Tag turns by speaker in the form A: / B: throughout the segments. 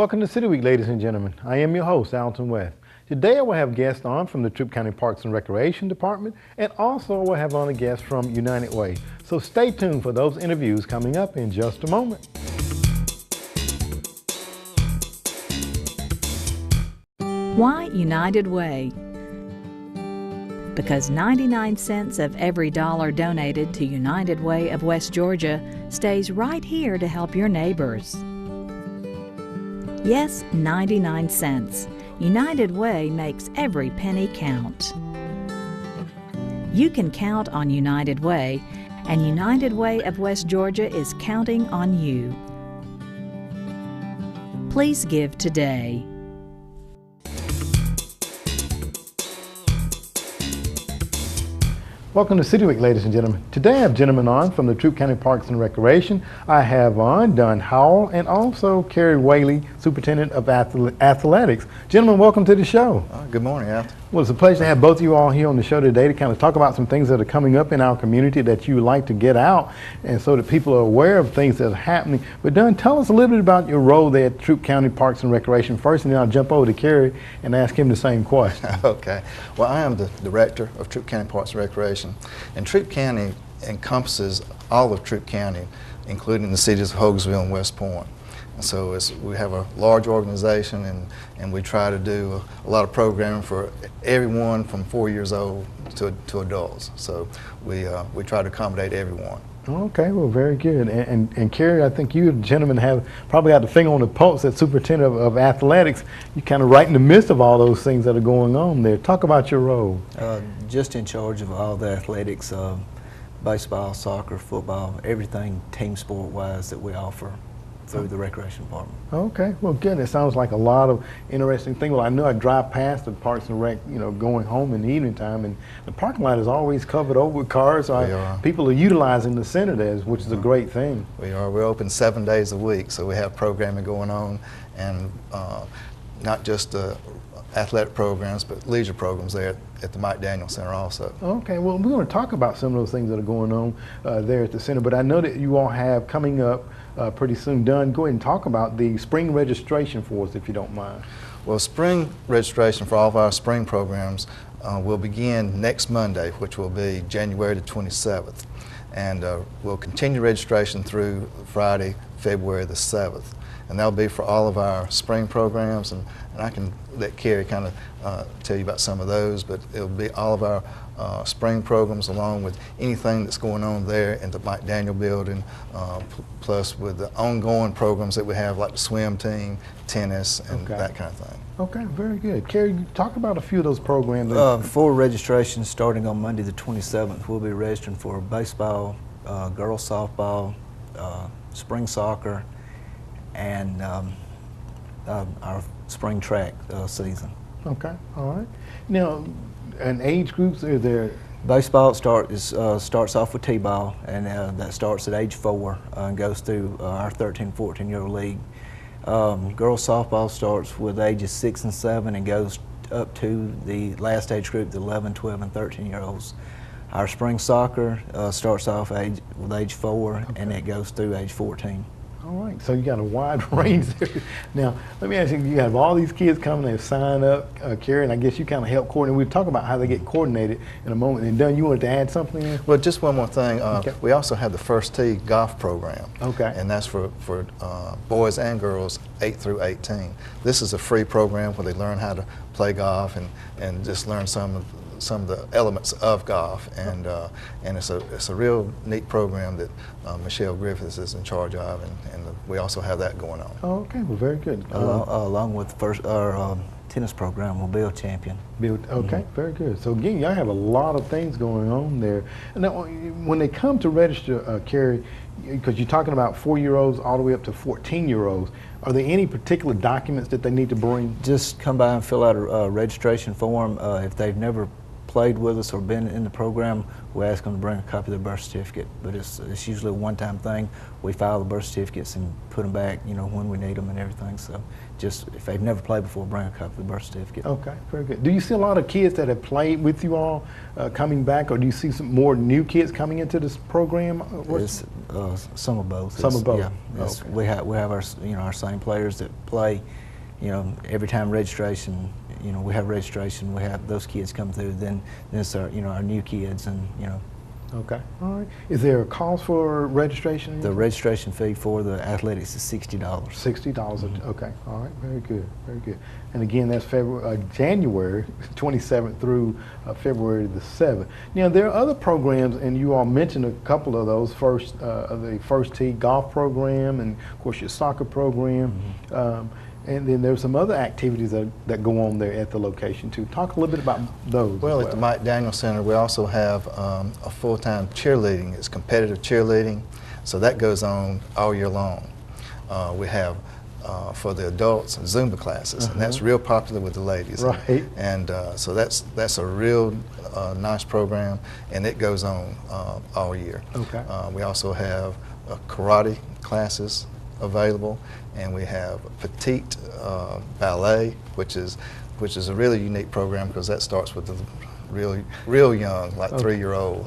A: Welcome to City Week, ladies and gentlemen. I am your host, Alton West. Today I will have guests on from the Troup County Parks and Recreation Department, and also we'll have on a guest from United Way. So stay tuned for those interviews coming up in just a moment.
B: Why United Way? Because 99 cents of every dollar donated to United Way of West Georgia stays right here to help your neighbors. Yes, 99 cents. United Way makes every penny count. You can count on United Way, and United Way of West Georgia is counting on you. Please give today.
A: Welcome to City Week, ladies and gentlemen. Today I have gentlemen on from the Troup County Parks and Recreation. I have on Don Howell and also Carrie Whaley, Superintendent of Athletics. Gentlemen, welcome to the show.
C: Good morning, Al.
A: Well, it's a pleasure to have both of you all here on the show today to kind of talk about some things that are coming up in our community that you would like to get out, and so that people are aware of things that are happening. But Don, tell us a little bit about your role there at Troup County Parks and Recreation first, and then I'll jump over to Carrie and ask him the same question.
C: Okay. Well, I am the Director of Troup County Parks and Recreation, and Troup County encompasses all of Troup County, including the cities of Hogansville and West Point. And so we have a large organization, and we try to do a lot of programming for everyone from 4 years old to adults. So we try to accommodate everyone.
A: Okay, well, very good. And Carrie, I think you gentlemen have probably got the finger on the pulse as Superintendent of Athletics. You're kind of right in the midst of all those things that are going on there. Talk about your role.
D: Just in charge of all the athletics, baseball, soccer, football, everything team sport-wise that we offer through the Recreation Department. Okay,
A: well, good. It sounds like a lot of interesting things. Well, I know I drive past the Parks and Rec, going home in the evening time, and the parking lot is always covered over with cars. So people are utilizing the center there, which is a great thing.
C: We are. We're open 7 days a week, so we have programming going on, and not just athletic programs, but leisure programs there at the Mike Daniels Center also.
A: Okay, well, we're going to talk about some of those things that are going on there at the center, but I know that you all have coming up pretty soon. Done. Go ahead and talk about the spring registration for us, if you don't mind.
C: Well, spring registration for all of our spring programs will begin next Monday, which will be January the 27th, and we'll continue registration through Friday, February the 7th. And that'll be for all of our spring programs, and I can let Carrie kind of tell you about some of those, but it'll be all of our spring programs along with anything that's going on there in the Mike Daniel building, plus with the ongoing programs that we have like the swim team, tennis, and that kind of thing.
A: Okay, very good. Carrie, talk about a few of those programs.
D: For registration starting on Monday the 27th, we'll be registering for baseball, girls softball, spring soccer, and our spring track season.
A: Okay, all right. Now, and age groups, are there?
D: Baseball starts off with T-ball, and that starts at age 4 and goes through our 13, 14-year-old league. Girls softball starts with ages 6 and 7 and goes up to the last age group, the 11, 12, and 13-year-olds. Our spring soccer starts off with age 4, and it goes through age 14.
A: All right, so you got a wide range there. Now, let me ask you, you have all these kids coming, they sign up, Carrie, and I guess you kind of help coordinate. We'll talk about how they get coordinated in a moment. And Dunn, you wanted to add something in?
C: Well, just one more thing. We also have the First Tee golf program.
A: Okay.
C: And that's for boys and girls 8 through 18. This is a free program where they learn how to play golf and just learn some of the elements of golf, and it's a real neat program that Michelle Griffiths is in charge of, and we also have that going on.
A: Oh, okay, well, very good.
D: Along with our tennis program, we'll be a champion.
A: Okay, very good. So again, y'all have a lot of things going on there. And now, when they come to register, Carrie, because you're talking about 4-year-olds all the way up to 14-year-olds, are there any particular documents that they need to bring?
D: Just come by and fill out a registration form. If they've never played with us or been in the program, we ask them to bring a copy of their birth certificate. But it's usually a one-time thing. We file the birth certificates and put them back, you know, when we need them and everything. So just if they've never played before, bring a copy of the birth certificate.
A: Okay, very good. Do you see a lot of kids that have played with you all coming back, or do you see some more new kids coming into this program?
D: It's some of both.
A: Some of both.
D: Yeah.
A: Okay.
D: We have our, you know, our same players that play. You know, every time registration, you know, we have registration, we have those kids come through, then it's our, you know, our new kids, and, you know.
A: Okay, all right. Is there a cost for registration?
D: The registration fee for the athletics is $60.
A: $60,
D: Mm-hmm.
A: okay, all right, very good, very good. And again, that's January 27th through February the 7th. Now, there are other programs, and you all mentioned a couple of those, the First Tee golf program, and of course your soccer program.
D: Mm-hmm.
A: And then there's some other activities that go on there at the location too. Talk a little bit about those.
C: Well, at the Mike Daniel Center, we also have a full-time cheerleading. It's competitive cheerleading, so that goes on all year long. We have for the adults Zumba classes, and that's real popular with the ladies.
A: Right.
C: And so that's a real nice program, and it goes on all year.
A: Okay.
C: We also have karate classes available, and we have petite ballet, which is a really unique program because that starts with the real young, like 3-year-old,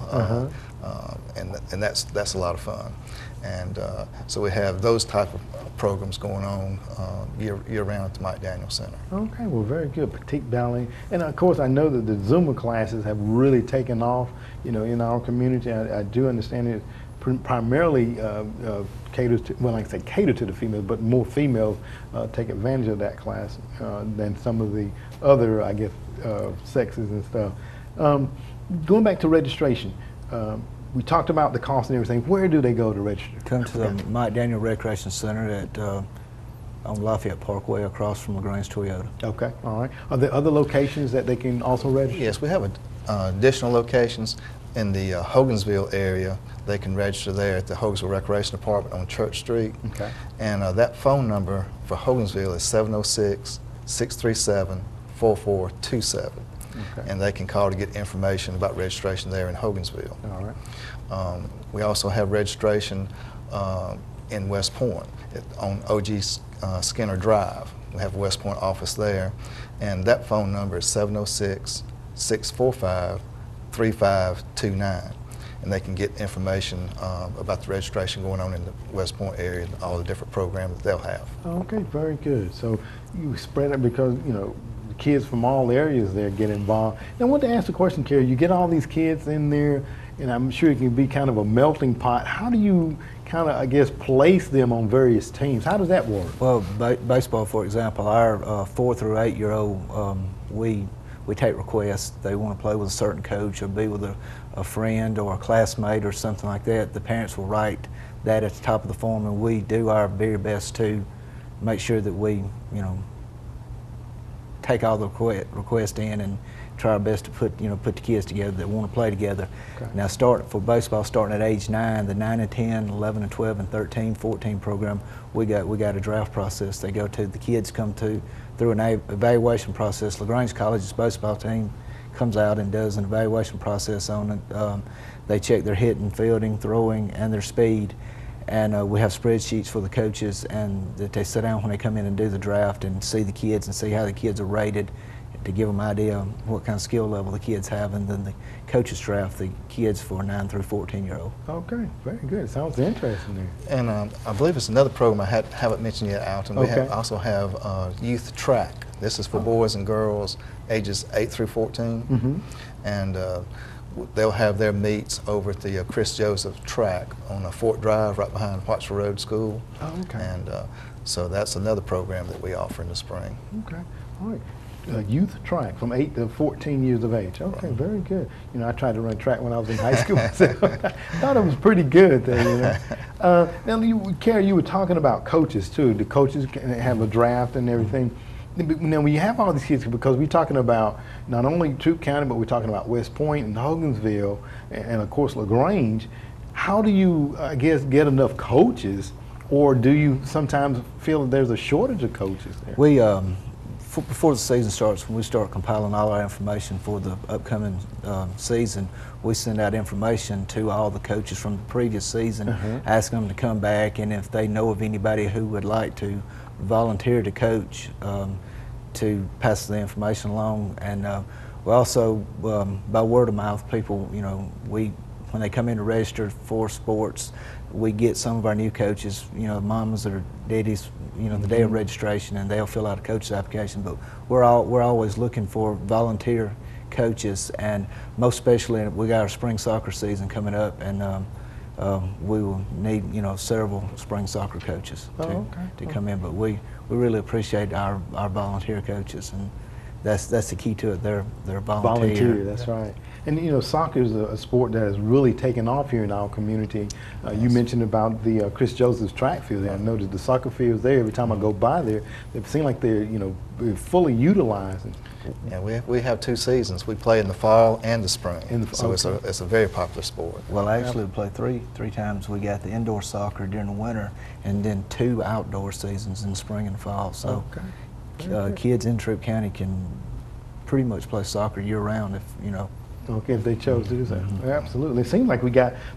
C: and that's a lot of fun. And so we have those type of programs going on year round at the Mike Daniel Center.
A: Okay, well, very good. Petite ballet, and of course, I know that the Zumba classes have really taken off, you know, in our community. I do understand it primarily caters to, well, like I say, cater to the females, but more females take advantage of that class than some of the other, I guess, sexes and stuff. Going back to registration, we talked about the cost and everything. Where do they go to register?
D: Come to the Mike Daniel Recreation Center at on Lafayette Parkway across from LaGrange Toyota.
A: Okay, all right. Are there other locations that they can also register?
C: Yes, we have additional locations. In the Hogansville area, they can register there at the Hogansville Recreation Department on Church Street.
A: Okay.
C: And that phone number for Hogansville is 706-637-4427.
A: Okay.
C: And they can call to get information about registration there in Hogansville.
A: All right.
C: We also have registration in West Point on O.G. Skinner Drive. We have a West Point office there, and that phone number is 706-645-3529, and they can get information about the registration going on in the West Point area and all the different programs that they'll have.
A: Okay, very good. So you spread it because, you know, the kids from all areas there get involved. And I want to ask the question, Carrie, you get all these kids in there, and I'm sure it can be kind of a melting pot. How do you kind of, I guess, place them on various teams? How does that work?
D: Well, baseball, for example, our 4 through 8-year-old, we take requests. They want to play with a certain coach or be with a friend or a classmate or something like that. The parents will write that at the top of the form, and we do our very best to make sure that we, you know, take all the requests in and try our best to put the kids together that want to play together.
A: Okay.
D: Now, for baseball, starting at age 9, the 9 and 10, 11 and 12, and 13, 14 program, we got a draft process. They go to, the kids come through an evaluation process. LaGrange College's baseball team comes out and does an evaluation process on it. They check their hitting, fielding, throwing, and their speed. And we have spreadsheets for the coaches, and that they sit down when they come in and do the draft and see the kids and see how the kids are rated, to give them an idea of what kind of skill level the kids have, and then the coaches draft the kids for 9 through 14-year-old.
A: Okay, very good. Sounds interesting there.
C: And I believe it's another program I haven't mentioned yet, Alton. We also have youth track. This is for boys and girls ages 8 through 14. And they'll have their meets over at the Chris Joseph track on Fort Drive, right behind Wattsville Road School.
A: Oh, okay.
C: And so that's another program that we offer in the spring.
A: Okay, all right. Youth track from 8 to 14 years of age. Okay, very good. You know, I tried to run track when I was in high school, so I thought it was pretty good there, you know. Now, Carrie, you were talking about coaches too. The coaches can have a draft and everything. Now, when you have all these kids, because we're talking about not only Troup County, but we're talking about West Point and Hogansville, and of course LaGrange, how do you, I guess, get enough coaches, or do you sometimes feel that there's a shortage of coaches there?
D: We, before the season starts, when we start compiling all our information for the upcoming season, we send out information to all the coaches from the previous season, asking them to come back, and if they know of anybody who would like to volunteer to coach, to pass the information along. And we also, by word of mouth, people, you know, when they come in to register for sports, we get some of our new coaches, you know, mamas or daddies, you know, the day of registration, and they'll fill out a coach's application. But we're always looking for volunteer coaches, and most especially we got our spring soccer season coming up, and we will need, you know, several spring soccer coaches to come in. But we really appreciate our volunteer coaches, and that's the key to it. They're volunteer.
A: That's right. And you know, soccer is a sport that has really taken off here in our community. You mentioned about the Chris Joseph's track field there. I noticed the soccer fields there. Every time I go by there, they seem like they're, you know, fully utilized.
C: Yeah, we have 2 seasons. We play in the fall and the spring. So it's a very popular sport.
D: Well, actually, we play three times. We got the indoor soccer during the winter, and then 2 outdoor seasons in the spring and fall. So kids in Troup County can pretty much play soccer year round if, you know.
A: Okay, if they chose to do so. Absolutely. It seems like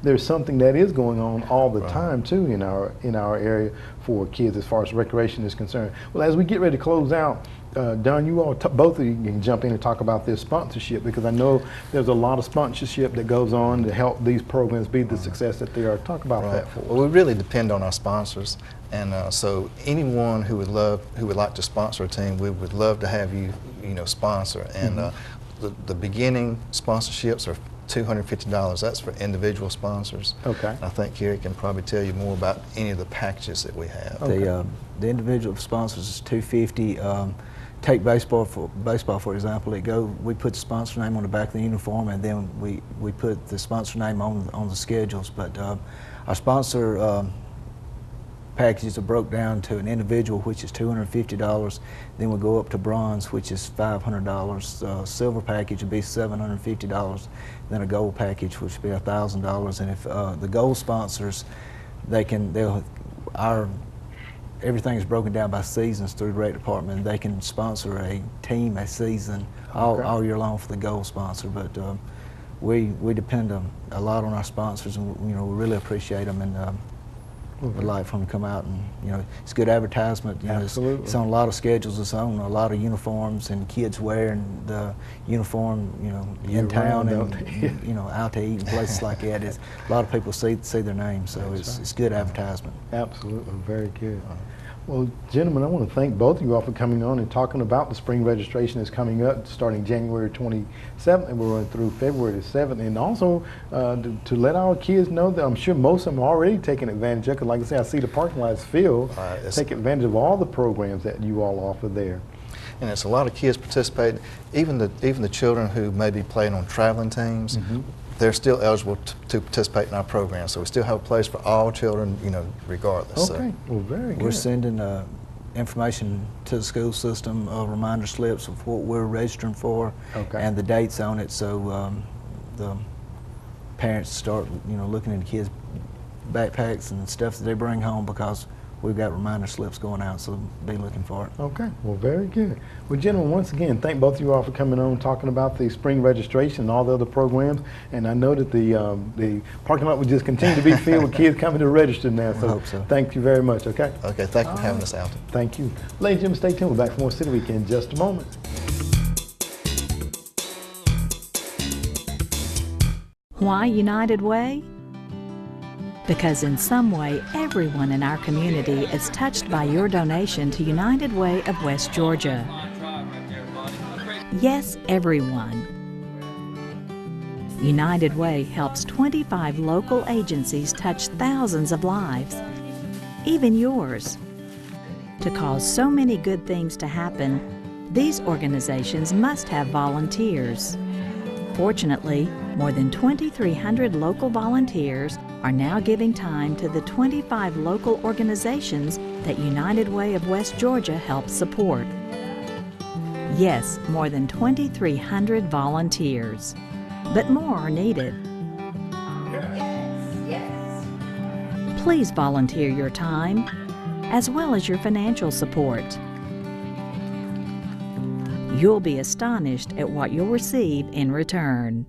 A: there's something that is going on all the time too in our area for kids as far as recreation is concerned. Well, as we get ready to close out, Don, you all, both of you can jump in and talk about this sponsorship, because I know there's a lot of sponsorship that goes on to help these programs be the success that they are. Talk about that for us.
C: Well, we really depend on our sponsors, and so anyone who would like to sponsor a team, we would love to have you sponsor. And the beginning sponsorships are $250. That's for individual sponsors. Okay. And I think Kerry can probably tell you more about any of the packages that we have.
D: Okay. The individual sponsors is $250. Take baseball for example. We put the sponsor name on the back of the uniform, and then we put the sponsor name on the schedules. But our sponsor packages are broke down to an individual, which is $250. Then we go up to bronze, which is $500. Silver package would be $750. Then a gold package, which would be $1,000. And if the gold sponsors, everything is broken down by seasons through the rec department. They can sponsor a team, a season, all year long for the gold sponsor. But we depend a lot on our sponsors, and we really appreciate them, and we'd like for them to come out, and it's good advertisement.
A: Absolutely.
D: It's on a lot of schedules. It's on a lot of uniforms, and kids wearing the uniform, in town and out to eat and places like that. A lot of people see their names, so it's good advertisement.
A: Absolutely, very good. Well, gentlemen, I want to thank both of you all for coming on and talking about the spring registration that's coming up starting January 27th, and we're running through February the 7th, and also to let our kids know that I'm sure most of them are already taking advantage of it, because like I said, I see the parking lots filled. Take advantage of all the programs that you all offer there.
C: And it's a lot of kids participating, even the children who may be playing on traveling teams. They're still eligible to participate in our program, so we still have a place for all children, regardless.
A: Okay, well, very good.
D: We're sending information to the school system, reminder slips of what we're registering for, and the dates on it, so the parents start, looking into kids' backpacks and stuff that they bring home, because we've got reminder slips going out, so be looking for it.
A: Okay, well, very good. Well, gentlemen, once again, thank both of you all for coming on, talking about the spring registration and all the other programs. And I know that the parking lot will just continue to be filled with kids coming to register now. So,
D: I hope so.
A: Thank you very much. Okay.
C: Okay. Thank you for having us, Alton.
A: Thank you, ladies and gentlemen. Stay tuned. We're back for more City Week in just a moment.
B: Why United Way? Because in some way, everyone in our community is touched by your donation to United Way of West Georgia. Yes, everyone. United Way helps 25 local agencies touch thousands of lives, even yours. To cause so many good things to happen, these organizations must have volunteers. Fortunately, more than 2,300 local volunteers are now giving time to the 25 local organizations that United Way of West Georgia helps support. Yes, more than 2,300 volunteers. But more are needed. Please volunteer your time, as well as your financial support. You'll be astonished at what you'll receive in return.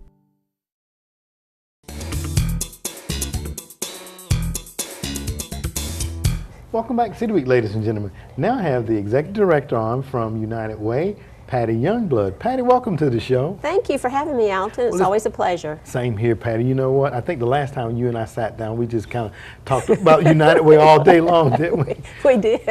A: Welcome back to City Week, ladies and gentlemen. Now I have the Executive Director on from United Way, Patty Youngblood. Patty, welcome to the show.
E: Thank you for having me, Alton. It's always a pleasure.
A: Same here, Patty. You know what? I think the last time you and I sat down, we just kind of talked about United Way all day long, didn't we?
E: We did.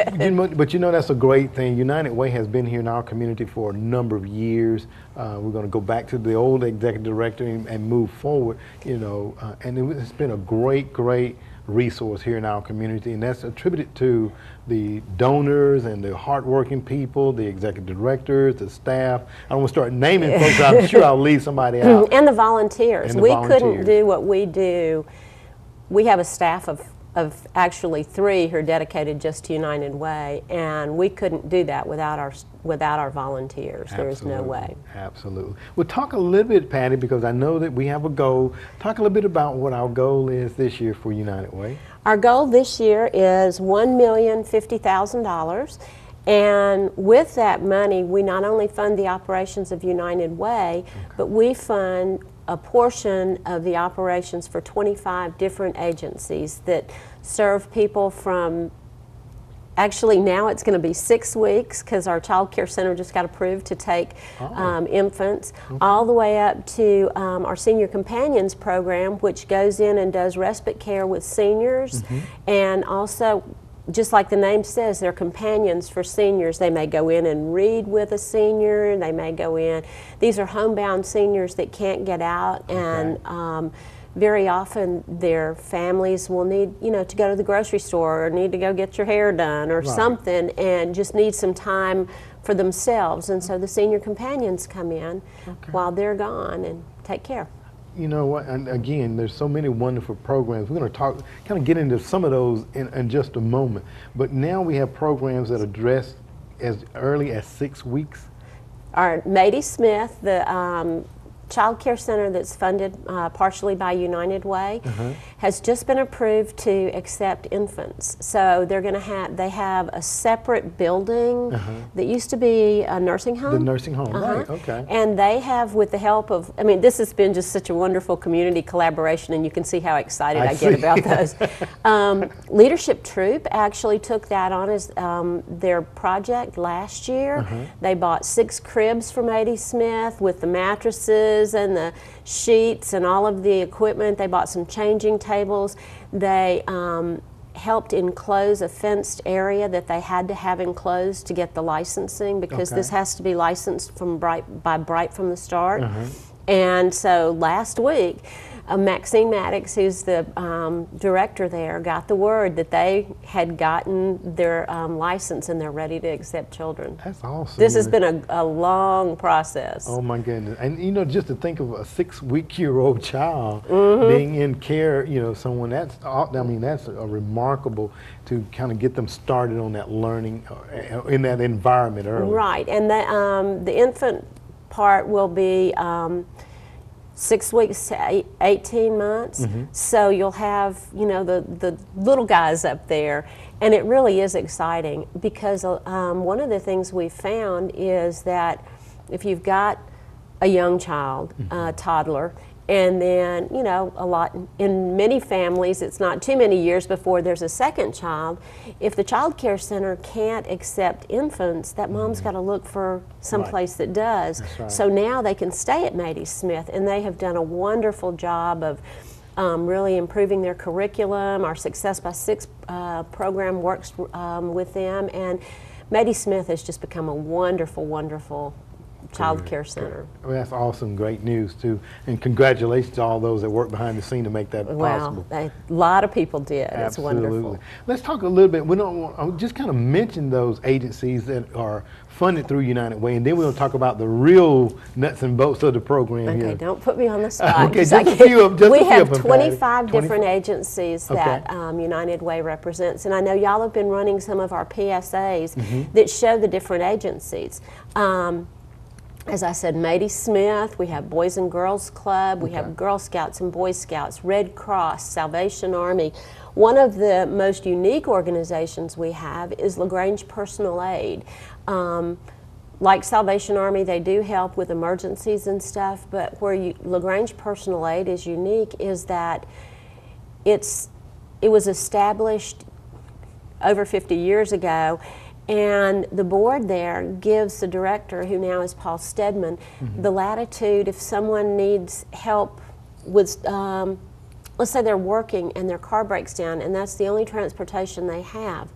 A: But you know, that's a great thing. United Way has been here in our community for a number of years. We're going to go back to the old Executive Director and move forward, you know, and it's been a great resource here in our community, and that's attributed to the donors and the hardworking people, the executive directors, the staff. I don't want to start naming folks. I'm sure I'll leave somebody out.
E: And the volunteers.
A: And the
E: we
A: volunteers.
E: Couldn't do what we do. We have a staff of actually 3 who are dedicated just to United Way, and we couldn't do that without our volunteers. There is no way.
A: Absolutely. Well, talk a little bit, Patty, because I know that we have a goal. Talk a little bit about what our goal is this year for United Way.
E: Our goal this year is $1,050,000. And with that money, we not only fund the operations of United Way, but we fund a portion of the operations for 25 different agencies that serve people from, actually now it's going to be 6 weeks because our child care center just got approved to take infants, all the way up to our Senior Companions program, which goes in and does respite care with seniors, and also, just like the name says, they're companions for seniors. They may go in and read with a senior. They may go in. These are homebound seniors that can't get out, and very often their families will need, you know, to go to the grocery store or need to go get your hair done or something, and just need some time for themselves. And so the senior companions come in while they're gone and take care.
A: You know what, and again, there's so many wonderful programs. We're going to kind of get into some of those in just a moment. But now we have programs that address as early as 6 weeks.
E: Our Mady Smith, the child care center that's funded partially by United Way, has just been approved to accept infants. So they're going to they have a separate building that used to be a nursing home.
A: The nursing home, right, okay.
E: And they have, with the help of, I mean, this has been just such a wonderful community collaboration, and you can see how excited I get about those. Leadership Troop actually took that on as their project last year. They bought 6 cribs from Mady Smith with the mattresses and the sheets and all of the equipment. They bought some changing tables. They helped enclose a fenced area that they had to have enclosed to get the licensing, because this has to be licensed from by Bright from the start. And so last week, Maxine Maddox, who's the director there, got the word that they had gotten their license and they're ready to accept children.
A: That's awesome.
E: This has been a long process.
A: Oh my goodness. And you know, just to think of a 6-week-old child being in care, you know, someone that's, I mean, that's a remarkable to kind of get them started on that learning in that environment early.
E: Right, and the infant part will be 6 weeks to 18 months. So you'll have, you know, the little guys up there, and it really is exciting, because one of the things we've found is that if you've got a young child, toddler, and then, you know, in many families, it's not too many years before there's a second child. If the child care center can't accept infants, that mom's got to look for someplace that does. So now they can stay at Mady Smith, and they have done a wonderful job of really improving their curriculum. Our Success by 6 program works with them, and Mady Smith has just become a wonderful, wonderful child care center.
A: Well, that's awesome, great news too, and congratulations to all those that work behind the scene to make that possible.
E: A lot of people did.
A: Absolutely.
E: It's wonderful.
A: Let's talk a little bit. We don't want, I'll just kind of mention those agencies that are funded through United Way, and then we'll talk about the real nuts and bolts of the program here.
E: Okay, don't put me on the spot.
A: Okay, just a few of them.
E: We have 25 different agencies that United Way represents, and I know y'all have been running some of our PSAs that show the different agencies. As I said, Mady Smith, we have Boys and Girls Club, we have Girl Scouts and Boy Scouts, Red Cross, Salvation Army. One of the most unique organizations we have is LaGrange Personal Aid. like Salvation Army, they do help with emergencies and stuff, but where LaGrange Personal Aid is unique is that it was established over 50 years ago, and the board there gives the director, who now is Paul Stedman, the latitude if someone needs help with, let's say they're working and their car breaks down and that's the only transportation they have.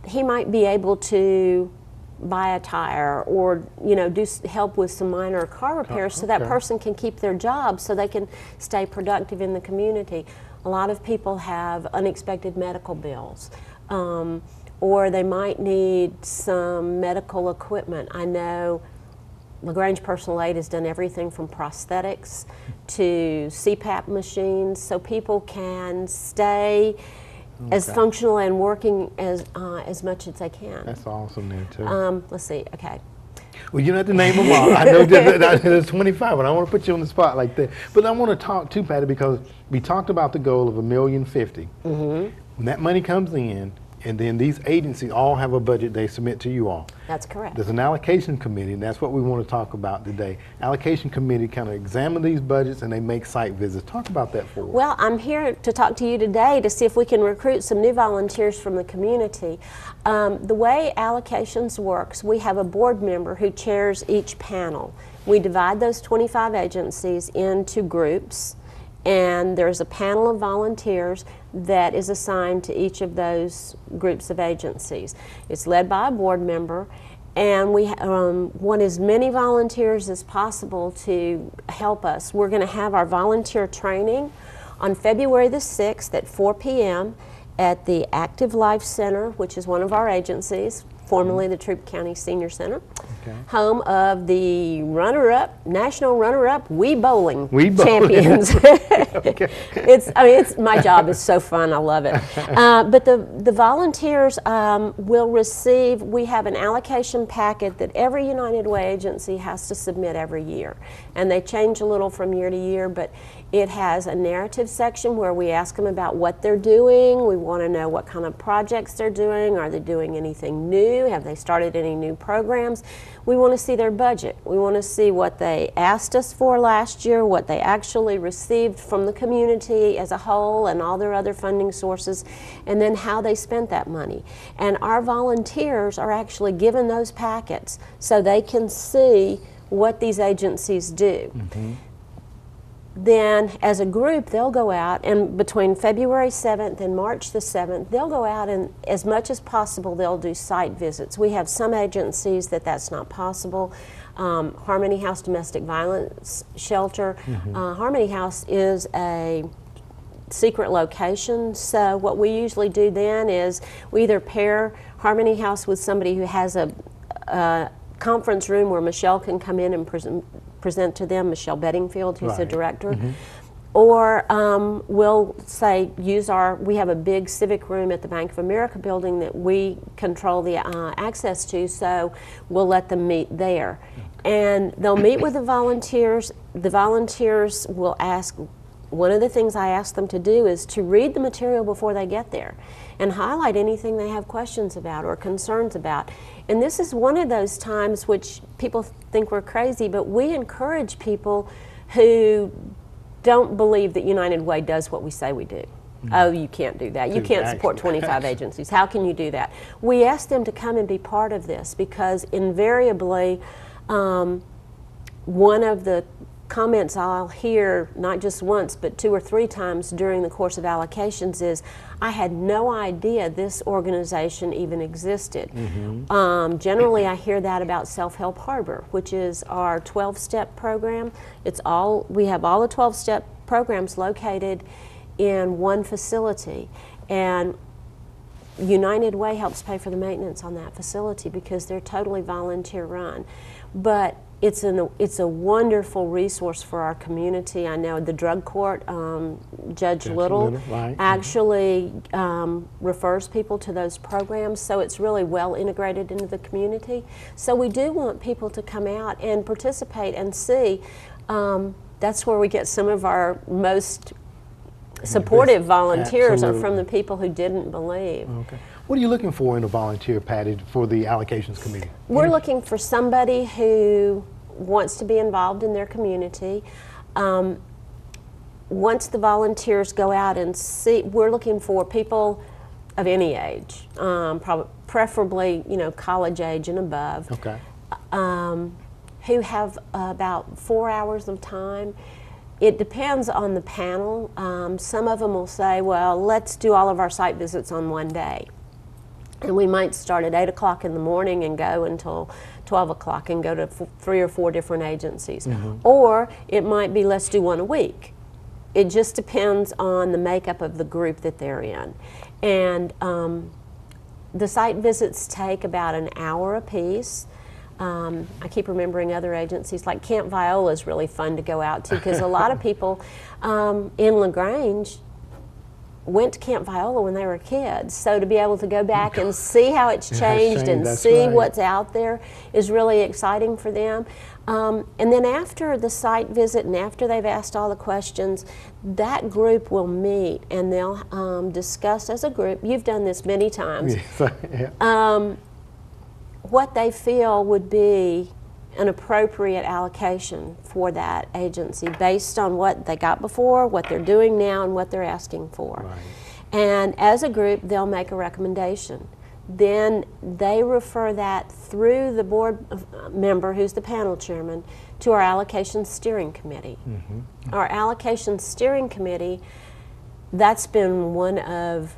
E: He might be able to buy a tire or do help with some minor car repairs so that person can keep their job so they can stay productive in the community. A lot of people have unexpected medical bills, or they might need some medical equipment. I know LaGrange Personal Aid has done everything from prosthetics to CPAP machines so people can stay as functional and working as much as they can.
A: That's awesome there too.
E: Let's see, okay.
A: Well, you don't have to name them all. I know there's 25, but I don't want to put you on the spot like that. But I want to talk too, Patty, because we talked about the goal of $1,050,000. When that money comes in, and then these agencies all have a budget they submit to you all.
E: That's correct.
A: There's an allocation committee, and that's what we want to talk about today. Allocation committee kind of examine these budgets and they make site visits. Talk about that for us.
E: Well, I'm here to talk to you today to see if we can recruit some new volunteers from the community. The way allocations works, we have a board member who chairs each panel. We divide those 25 agencies into groups, and there's a panel of volunteers that is assigned to each of those groups of agencies. It's led by a board member, and we want as many volunteers as possible to help us. We're going to have our volunteer training on February the 6th at 4 p.m. at the Active Life Center, which is one of our agencies, formerly the Troup County Senior Center, home of the runner-up, national runner-up Wii Bowling champions. It's my job is so fun. I love it. But the volunteers will receive. We have an allocation packet that every United Way agency has to submit every year, and they change a little from year to year. But it has a narrative section where we ask them about what they're doing. We want to know what kind of projects they're doing. Are they doing anything new? Have they started any new programs? We want to see their budget. We want to see what they asked us for last year, what they actually received from the community as a whole and all their other funding sources, and then how they spent that money. And our volunteers are actually given those packets so they can see what these agencies do. Then as a group they'll go out, and between February 7th and March the 7th they'll go out and as much as possible they'll do site visits. We have some agencies that's not possible. Harmony House Domestic Violence Shelter. Harmony House is a secret location, so what we usually do then is we either pair Harmony House with somebody who has a conference room where Michelle can come in and present to them, Michelle Bedingfield, who's the director. Or we'll say we have a big civic room at the Bank of America building that we control the access to, so we'll let them meet there. And they'll meet with the volunteers. The volunteers will ask, one of the things I ask them to do is to read the material before they get there and highlight anything they have questions about or concerns about. And this is one of those times which people think we're crazy, but we encourage people who don't believe that United Way does what we say we do. Oh, you can't do that. You can't support 25 agencies. How can you do that? We ask them to come and be part of this because invariably one of the comments I'll hear not just once but 2 or 3 times during the course of allocations is, I had no idea this organization even existed. Generally I hear that about Self-Help Harbor, which is our 12-step program. We have all the 12-step programs located in one facility, and United Way helps pay for the maintenance on that facility because they're totally volunteer run. But it's a wonderful resource for our community. I know the drug court, Judge Little actually refers people to those programs, so it's really well integrated into the community. So we do want people to come out and participate and see. That's where we get some of our most supportive volunteers are from the people who didn't believe.
A: What are you looking for in a volunteer, Patty, for the allocations committee?
E: We're looking for somebody who wants to be involved in their community. Once the volunteers go out and see, we're looking for people of any age, preferably, college age and above.
A: Okay.
E: Who have about 4 hours of time. It depends on the panel. Some of them will say, well, let's do all of our site visits on one day. And we might start at 8 o'clock in the morning and go until 12 o'clock and go to 3 or 4 different agencies. Or it might be, let's do one a week. It just depends on the makeup of the group that they're in. And the site visits take about an hour apiece. I keep remembering other agencies, like Camp Viola is really fun to go out to, because a lot of people in LaGrange went to Camp Viola when they were kids. So to be able to go back and see how it's changed and see what's out there is really exciting for them. And then after the site visit and after they've asked all the questions, that group will meet and they'll discuss as a group. You've done this many times. What they feel would be an appropriate allocation for that agency based on what they got before, what they're doing now, and what they're asking for.
A: Right.
E: And as a group, they'll make a recommendation. Then they refer that through the board member, who's the panel chairman, to our allocation steering committee. Our allocation steering committee, that's been one of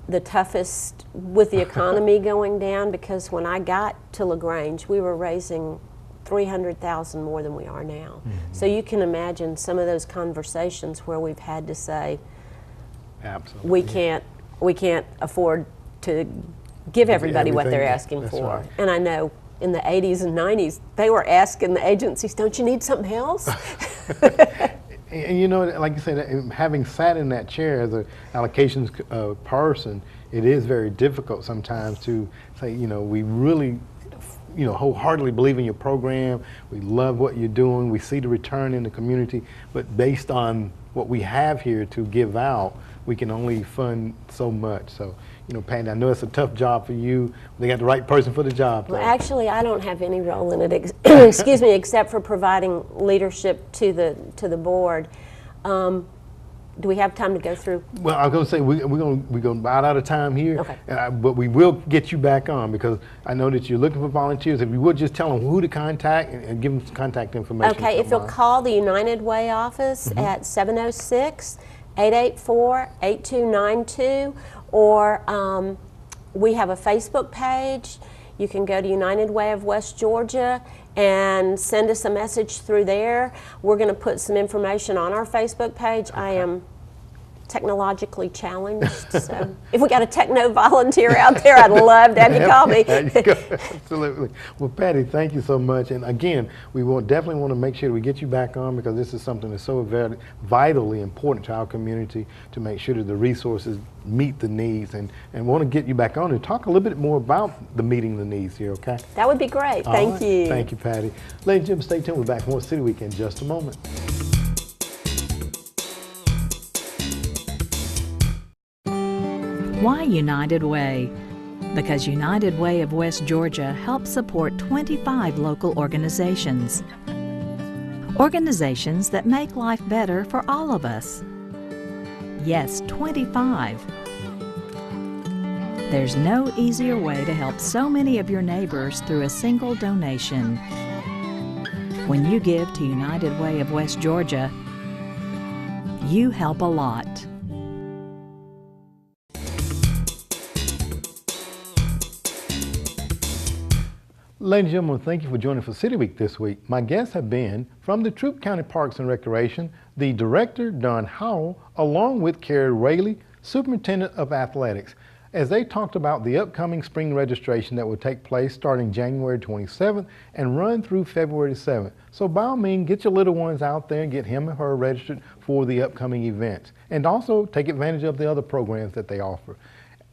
E: the toughest with the economy going down, because when I got to LaGrange, we were raising $300,000 more than we are now. So you can imagine some of those conversations where we've had to say,
A: absolutely,
E: we can't afford to give everybody what they're asking for.
A: Right.
E: And I know in the 80s and 90s, they were asking the agencies, don't you need something else?
A: And like you said, having sat in that chair as an allocations person, it is very difficult sometimes to say, we really, wholeheartedly believe in your program. We love what you're doing. We see the return in the community, but based on what we have here to give out, we can only fund so much. So, Patty, I know it's a tough job for you. They got the right person for the job, though.
E: Well, actually, I don't have any role in it, excuse me, except for providing leadership to the board. Do we have time to go through?
A: Well, I was going to say we're going about out of time here.
E: Okay.
A: But we will get you back on, because I know that you're looking for volunteers. If you would just tell them who to contact and give them some contact information.
E: Okay, if you'll call the United Way office at 706-884-8292, or we have a Facebook page. You can go to United Way of West Georgia and send us a message through there. We're going to put some information on our Facebook page. I am technologically challenged, so if we got a techno volunteer out there, I'd love to have you call me.
A: There you go. Absolutely. Well, Patty, thank you so much. And again, we definitely want to make sure we get you back on, because this is something that's so very vitally important to our community, to make sure that the resources meet the needs, and want to get you back on and talk a little bit more about the meeting the needs here, okay?
E: That would be great. Thank you.
A: Thank you, Patty. Ladies and gentlemen, stay tuned. We're back more City Week in just a moment.
B: Why United Way? Because United Way of West Georgia helps support 25 local organizations. Organizations that make life better for all of us. Yes, 25. There's no easier way to help so many of your neighbors through a single donation. When you give to United Way of West Georgia, you help a lot.
A: Ladies and gentlemen, thank you for joining for City Week this week. My guests have been from the Troup County Parks and Recreation, the Director, Don Howell, along with Carrie Rayleigh, Superintendent of Athletics, as they talked about the upcoming spring registration that will take place starting January 27th and run through February 7th. So by all means, get your little ones out there and get him or her registered for the upcoming events. And also take advantage of the other programs that they offer.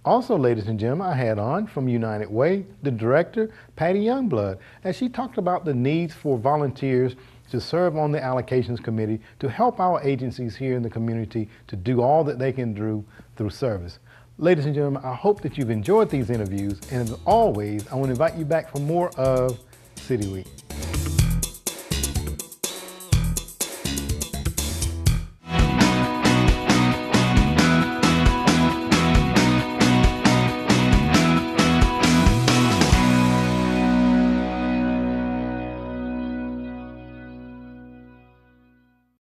A: Also, ladies and gentlemen, I had on from United Way, the director, Patty Youngblood, as she talked about the needs for volunteers to serve on the allocations committee to help our agencies here in the community to do all that they can do through service. Ladies and gentlemen, I hope that you've enjoyed these interviews, and as always, I want to invite you back for more of City Week.